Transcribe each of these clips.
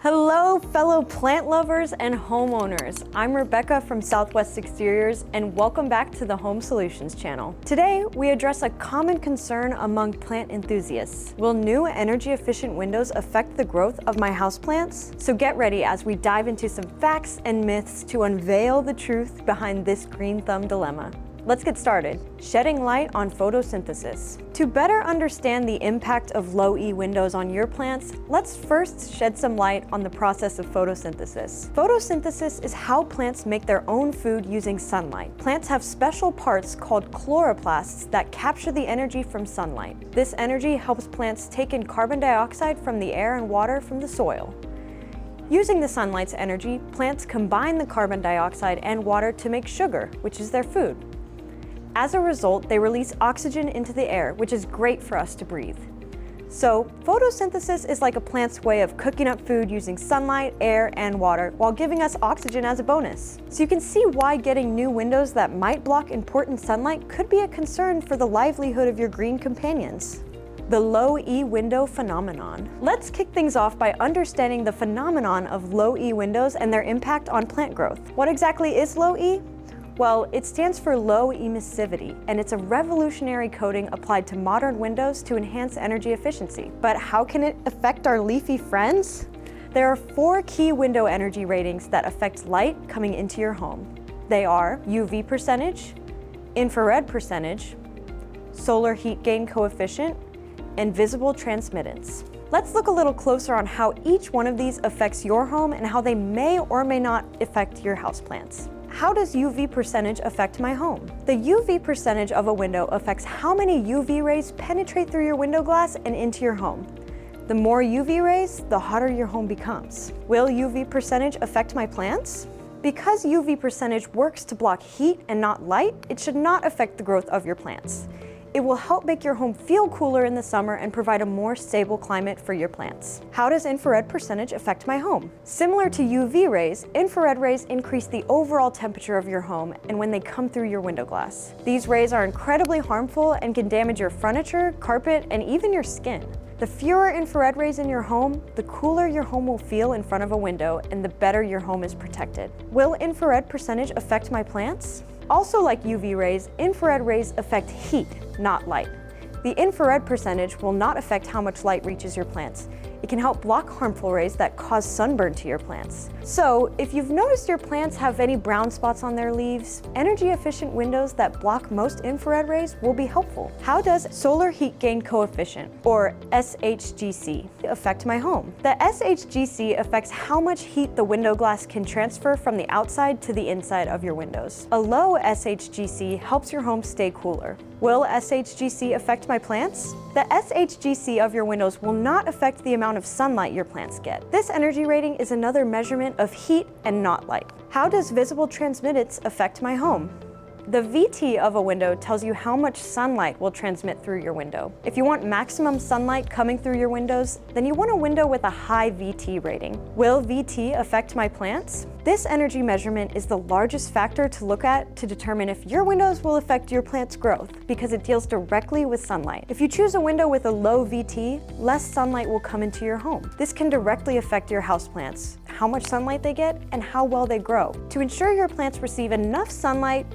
Hello, fellow plant lovers and homeowners. I'm Rebecca from Southwest Exteriors, and welcome back to the Home Solutions channel. Today, we address a common concern among plant enthusiasts. Will new energy-efficient windows affect the growth of my houseplants? So get ready as we dive into some facts and myths to unveil the truth behind this green thumb dilemma. Let's get started. Shedding light on photosynthesis. To better understand the impact of low E windows on your plants, let's first shed some light on the process of photosynthesis. Photosynthesis is how plants make their own food using sunlight. Plants have special parts called chloroplasts that capture the energy from sunlight. This energy helps plants take in carbon dioxide from the air and water from the soil. Using the sunlight's energy, plants combine the carbon dioxide and water to make sugar, which is their food. As a result, they release oxygen into the air, which is great for us to breathe. So, photosynthesis is like a plant's way of cooking up food using sunlight, air, and water while giving us oxygen as a bonus. So you can see why getting new windows that might block important sunlight could be a concern for the livelihood of your green companions. The low E window phenomenon. Let's kick things off by understanding the phenomenon of low E windows and their impact on plant growth. What exactly is low E? Well, it stands for low emissivity, and it's a revolutionary coating applied to modern windows to enhance energy efficiency. But how can it affect our leafy friends? There are 4 key window energy ratings that affect light coming into your home. They are UV percentage, infrared percentage, solar heat gain coefficient, and visible transmittance. Let's look a little closer on how each one of these affects your home and how they may or may not affect your houseplants. How does UV percentage affect my home? The UV percentage of a window affects how many UV rays penetrate through your window glass and into your home. The more UV rays, the hotter your home becomes. Will UV percentage affect my plants? Because UV percentage works to block heat and not light, it should not affect the growth of your plants. It will help make your home feel cooler in the summer and provide a more stable climate for your plants. How does infrared percentage affect my home? Similar to UV rays, infrared rays increase the overall temperature of your home and when they come through your window glass. These rays are incredibly harmful and can damage your furniture, carpet, and even your skin. The fewer infrared rays in your home, the cooler your home will feel in front of a window and the better your home is protected. Will infrared percentage affect my plants? Also like UV rays, infrared rays affect heat, not light. The infrared percentage will not affect how much light reaches your plants. It can help block harmful rays that cause sunburn to your plants. So, if you've noticed your plants have any brown spots on their leaves, energy-efficient windows that block most infrared rays will be helpful. How does solar heat gain coefficient, or SHGC, affect my home? The SHGC affects how much heat the window glass can transfer from the outside to the inside of your windows. A low SHGC helps your home stay cooler. Will SHGC affect my plants? The SHGC of your windows will not affect the amount of sunlight your plants get. This energy rating is another measurement of heat and not light. How does visible transmittance affect my home? The VT of a window tells you how much sunlight will transmit through your window. If you want maximum sunlight coming through your windows, then you want a window with a high VT rating. Will VT affect my plants? This energy measurement is the largest factor to look at to determine if your windows will affect your plant's growth because it deals directly with sunlight. If you choose a window with a low VT, less sunlight will come into your home. This can directly affect your houseplants, how much sunlight they get, and how well they grow. To ensure your plants receive enough sunlight,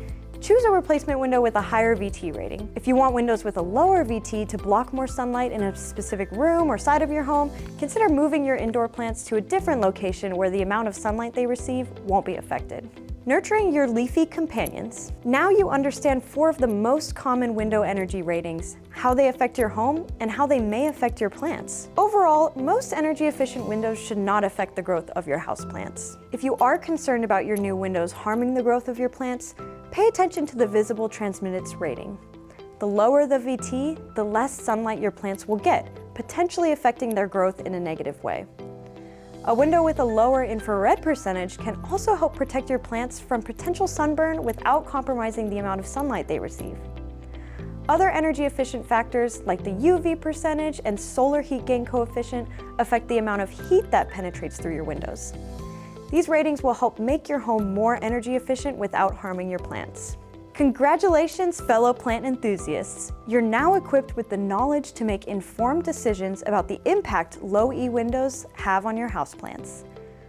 choose a replacement window with a higher VT rating. If you want windows with a lower VT to block more sunlight in a specific room or side of your home, consider moving your indoor plants to a different location where the amount of sunlight they receive won't be affected. Nurturing your leafy companions. Now you understand 4 of the most common window energy ratings, how they affect your home, and how they may affect your plants. Overall, most energy-efficient windows should not affect the growth of your houseplants. If you are concerned about your new windows harming the growth of your plants, pay attention to the visible transmittance rating. The lower the VT, the less sunlight your plants will get, potentially affecting their growth in a negative way. A window with a lower infrared percentage can also help protect your plants from potential sunburn without compromising the amount of sunlight they receive. Other energy-efficient factors like the UV percentage and solar heat gain coefficient affect the amount of heat that penetrates through your windows. These ratings will help make your home more energy efficient without harming your plants. Congratulations, fellow plant enthusiasts! You're now equipped with the knowledge to make informed decisions about the impact low-E windows have on your houseplants.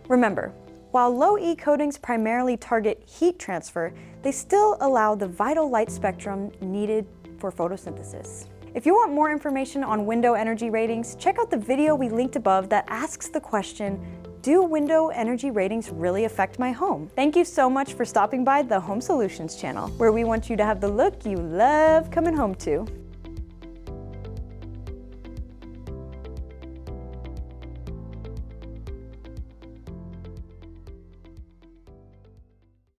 Remember, while low-E coatings primarily target heat transfer, they still allow the vital light spectrum needed for photosynthesis. If you want more information on window energy ratings, check out the video we linked above that asks the question, do window energy ratings really affect my home? Thank you so much for stopping by the Home Solutions channel, where we want you to have the look you love coming home to.